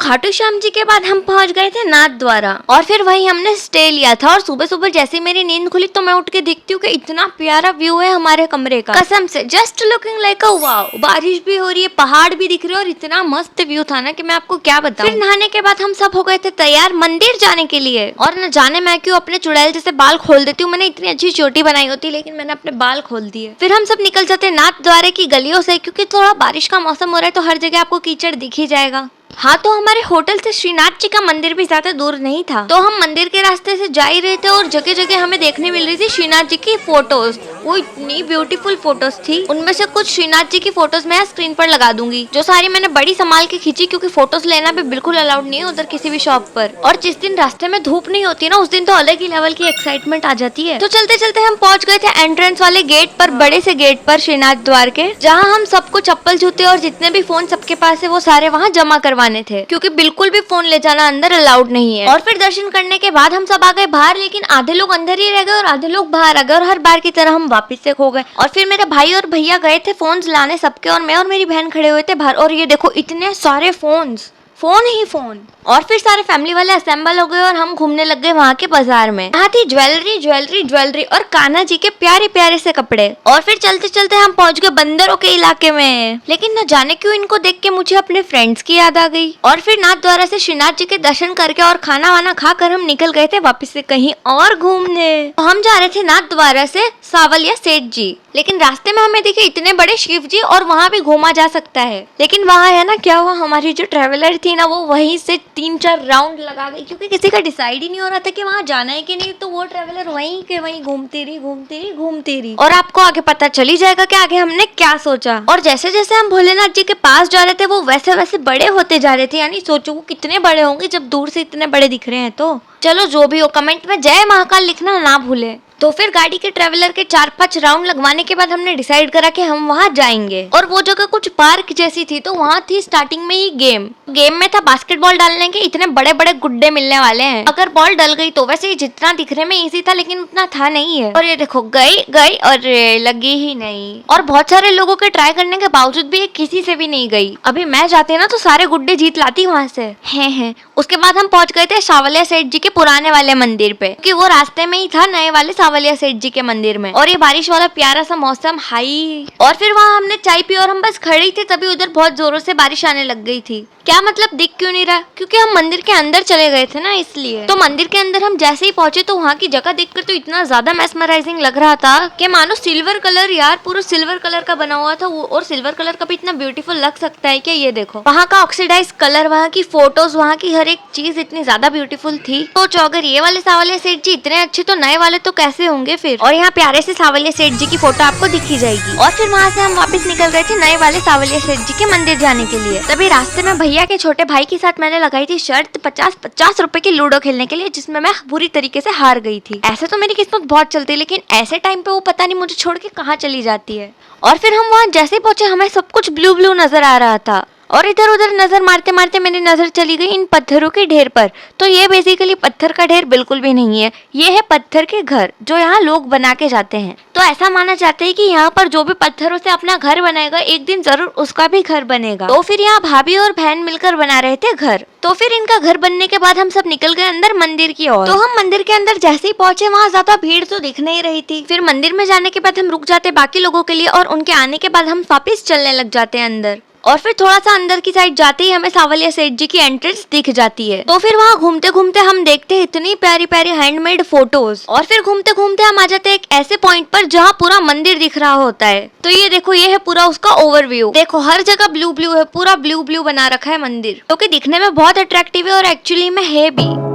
खाटू श्याम जी के बाद हम पहुंच गए थे नाथ द्वारा और फिर वहीं हमने स्टे लिया था। और सुबह सुबह जैसे मेरी नींद खुली तो मैं उठ के देखती हूँ कि इतना प्यारा व्यू है हमारे कमरे का, कसम से just looking like a wow. बारिश भी हो रही है, पहाड़ भी दिख रहे और इतना मस्त व्यू था ना कि मैं आपको क्या बताऊं। फिर नहाने के बाद हम सब हो गए थे तैयार मंदिर जाने के लिए। और न जाने मैं क्यों अपने चुड़ैल जैसे बाल खोल देती हूँ। मैंने इतनी अच्छी चोटी बनाई होती लेकिन मैंने अपने बाल खोल दिए। फिर हम सब निकल जाते नाथ द्वारे की गलियों से, क्योंकि थोड़ा बारिश का मौसम हो रहा है तो हर जगह आपको कीचड़ दिख ही जाएगा। हाँ, तो हमारे होटल से श्रीनाथ जी का मंदिर भी ज्यादा दूर नहीं था, तो हम मंदिर के रास्ते से जा ही रहे थे और जगह जगह हमें देखने मिल रही थी श्रीनाथ जी की फोटोज। वो इतनी ब्यूटीफुल फोटोज थी। उनमें से कुछ श्रीनाथ जी की फोटोज मैं स्क्रीन पर लगा दूंगी, जो सारी मैंने बड़ी संभाल के खींची, क्योंकि फोटोज लेना भी बिल्कुल अलाउड नहीं है उधर किसी भी शॉप पर। और जिस दिन रास्ते में धूप नहीं होती ना, उस दिन तो अलग ही लेवल की एक्साइटमेंट आ जाती है। तो चलते चलते हम पहुंच गए थे एंट्रेंस वाले गेट पर, बड़े से गेट पर श्रीनाथ द्वार के, जहाँ हम सबको चप्पल जूते और जितने भी फोन सबके पास है वो सारे वहाँ जमा करवाने थे, क्योंकि बिल्कुल भी फोन ले जाना अंदर अलाउड नहीं है। और फिर दर्शन करने के बाद हम सब आ गए बाहर, लेकिन आधे लोग अंदर ही रह गए और आधे लोग बाहर आ गए और हर बार की तरह हम वापस से खो गए। और फिर मेरे भाई और भैया गए थे फोन्स लाने सबके, और मैं और मेरी बहन खड़े हुए थे बाहर। और ये देखो इतने सारे फोन ही फोन। और फिर सारे फैमिली वाले असेंबल हो गए और हम घूमने लग गए वहाँ के बाजार में। यहाँ थी ज्वेलरी और कान्हा जी के प्यारे प्यारे से कपड़े। और फिर चलते चलते हम पहुँच गए बंदरों के इलाके में, लेकिन न जाने क्यों इनको देख के मुझे अपने फ्रेंड्स की याद आ गई। और फिर नाथ द्वारा से श्रीनाथ जी के दर्शन करके और खाना वाना खाकर हम निकल गए थे वापिस से कहीं और घूमने। तो हम जा रहे थे नाथ द्वारा से सावलिया सेठ जी, लेकिन रास्ते में हमें दिखे इतने बड़े शिव जी और वहाँ भी घूमा जा सकता है। लेकिन वहाँ है ना क्या हुआ, हमारी जो ट्रेवलर थी ना वो वहीं से 3-4 राउंड लगा गई, क्योंकि किसी का डिसाइड ही नहीं हो रहा था कि वहाँ जाना है कि नहीं। तो वो ट्रेवलर वहीं के वहीं घूमती रही और आपको आगे पता चली जाएगा कि आगे हमने क्या सोचा। और जैसे जैसे हम भोलेनाथ जी के पास जा रहे थे वो वैसे वैसे बड़े होते जा रहे थे। यानी सोचो वो कितने बड़े होंगे जब दूर से इतने बड़े दिख रहे हैं। तो चलो जो भी हो, कमेंट में जय महाकाल लिखना ना भूले। तो फिर गाड़ी के ट्रेवलर के 4-5 राउंड लगवाने के बाद हमने डिसाइड करा कि हम वहाँ जाएंगे। और वो जगह कुछ पार्क जैसी थी, तो वहाँ थी स्टार्टिंग में ही गेम में था बास्केटबॉल डालने के इतने बड़े बड़े गुड्डे मिलने वाले हैं। अगर बॉल डल गई तो वैसे ही जितना दिखने में इजी था लेकिन उतना था नहीं है। और ये देखो गई और लगी ही नहीं। और बहुत सारे लोगों के ट्राई करने के बावजूद भी किसी से भी नहीं गई। अभी मैं जाती ना तो सारे गुड्डे जीत लाती वहाँ से। हैं। उसके बाद हम पहुँच गए थे सावलिया सेठ जी के पुराने वाले मंदिर पे, क्योंकि वो रास्ते में ही था नए वाले सावलिया सेठ जी के मंदिर में। और ये बारिश वाला प्यारा सा मौसम हाई। और फिर वहाँ हमने चाय पी और हम बस खड़े थे, तभी उधर बहुत जोरों से बारिश आने लग गई थी। क्या मतलब दिख क्यों नहीं रहा, क्योंकि हम मंदिर के अंदर चले गए थे ना इसलिए। तो मंदिर के अंदर हम जैसे ही पहुंचे तो वहाँ की जगह देखकर तो इतना ज्यादा मेस्मराइजिंग लग रहा था कि मानो सिल्वर कलर, यार पूरा सिल्वर कलर का बना हुआ था वो। और सिल्वर कलर का भी इतना ब्यूटीफुल लग सकता है क्या, ये देखो वहाँ का ऑक्सीडाइज कलर, वहाँ की फोटोज, वहाँ की हर एक चीज इतनी ज्यादा ब्यूटीफुल थी। तो अगर ये वाले सावलिया सेठ जी इतने अच्छे तो नए वाले तो कैसे होंगे फिर। और यहाँ प्यारे से सावलिया सेठ जी की फोटो आपको दिखी जाएगी। और फिर वहाँ से हम वापस निकल गए थे नए वाले सावलिया सेठ जी के मंदिर जाने के लिए। तभी रास्ते में भैया के छोटे भाई के साथ मैंने लगाई थी शर्त 50 रुपए की लूडो खेलने के लिए, जिसमें मैं बुरी तरीके से हार गई थी। ऐसे तो मेरी किस्मत बहुत चलती है, लेकिन ऐसे टाइम पे वो पता नहीं मुझे छोड़ के कहाँ चली जाती है। और फिर हम वहाँ जैसे पहुंचे हमें सब कुछ ब्लू नजर आ रहा था। और इधर उधर नजर मारते मारते मेरी नजर चली गई इन पत्थरों के ढेर पर। तो ये बेसिकली पत्थर का ढेर बिल्कुल भी नहीं है, ये है पत्थर के घर जो यहाँ लोग बना के जाते हैं। तो ऐसा माना जाता है कि यहाँ पर जो भी पत्थरों से अपना घर बनाएगा एक दिन जरूर उसका भी घर बनेगा। तो फिर यहाँ भाभी और बहन मिलकर बना रहे थे घर। तो फिर इनका घर बनने के बाद हम सब निकल गए अंदर मंदिर की ओर। तो हम मंदिर के अंदर जैसे ही पहुंचे वहाँ ज्यादा भीड़ तो दिख नहीं रही थी। फिर मंदिर में जाने के बाद हम रुक जाते बाकी लोगों के लिए, और उनके आने के बाद हम वापिस चलने लग जाते हैं अंदर। और फिर थोड़ा सा अंदर की साइड जाते ही हमें सावलिया सेठ जी की एंट्रेंस दिख जाती है। तो फिर वहाँ घूमते घूमते हम देखते हैं इतनी प्यारी प्यारी हैंडमेड फोटोज। और फिर घूमते घूमते हम आ जाते हैं एक ऐसे पॉइंट पर जहाँ पूरा मंदिर दिख रहा होता है। तो ये देखो ये है पूरा उसका ओवरव्यू। देखो हर जगह ब्लू है, पूरा ब्लू बना रखा है मंदिर, जो कि दिखने में बहुत अट्रैक्टिव है और एक्चुअली में है भी।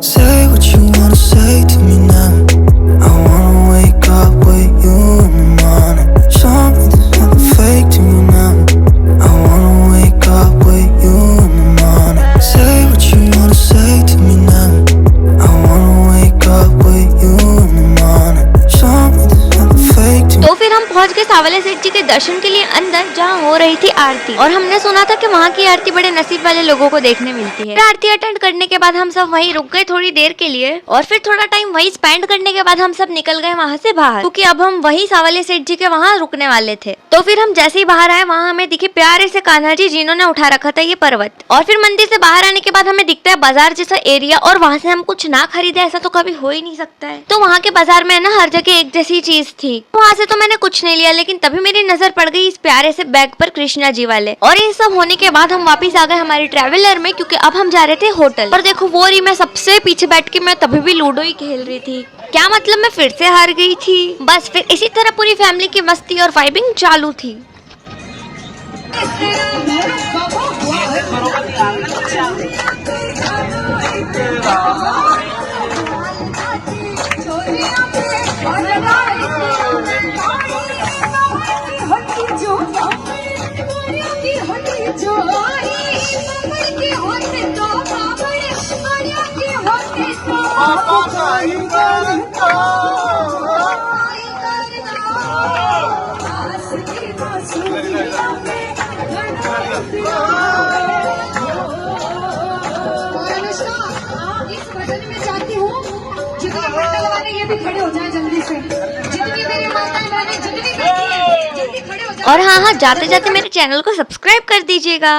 Say what you wanna say to me now. I wanna wake up with you in the morning. Show me there's nothing fake to me now. I wanna wake up with you in the morning. Say what you wanna say to me now. I wanna wake up with you in the morning. हम पहुंच गए सांवले सेठ जी के दर्शन के लिए अंदर, जहां हो रही थी आरती। और हमने सुना था कि वहां की आरती बड़े नसीब वाले लोगों को देखने मिलती है। आरती अटेंड करने के बाद हम सब वहीं रुक गए थोड़ी देर के लिए, और फिर थोड़ा टाइम वहीं स्पेंड करने के बाद हम सब निकल गए वहां से बाहर, क्योंकि अब हम वहीं सांवले सेठ जी के वहां रुकने वाले थे। तो फिर हम जैसे ही बाहर आए, वहां हमें दिखे प्यारे से कान्हा जी जिन्होंने उठा रखा था ये पर्वत। और फिर मंदिर से बाहर आने के बाद हमें दिखता है बाजार जैसा एरिया, और वहां से हम कुछ ना खरीदे ऐसा तो कभी हो ही नहीं सकता है। तो वहां के बाजार में ना हर जगह एक जैसी चीज थी। वहां से तो मैंने कुछ नहीं लिया, लेकिन तभी मेरी नजर पड़ गई इस प्यारे से बैग पर कृष्णा जी वाले। और ये सब होने के बाद हम वापस आ गए हमारी ट्रेवलर में, क्योंकि अब हम जा रहे थे होटल। और देखो वो रही मैं सबसे पीछे बैठ के, मैं तभी भी लूडो ही खेल रही थी। क्या मतलब मैं फिर से हार गई थी। बस फिर इसी तरह पूरी फैमिली की मस्ती और वाइबिंग चालू थी। ये भी खड़े हो जाए जल्दी से, जितनी मेरी माता बहनें जितनी बैठी हैं जल्दी खड़े हो जाए। और हाँ, जाते जाते मेरे चैनल को सब्सक्राइब कर दीजिएगा।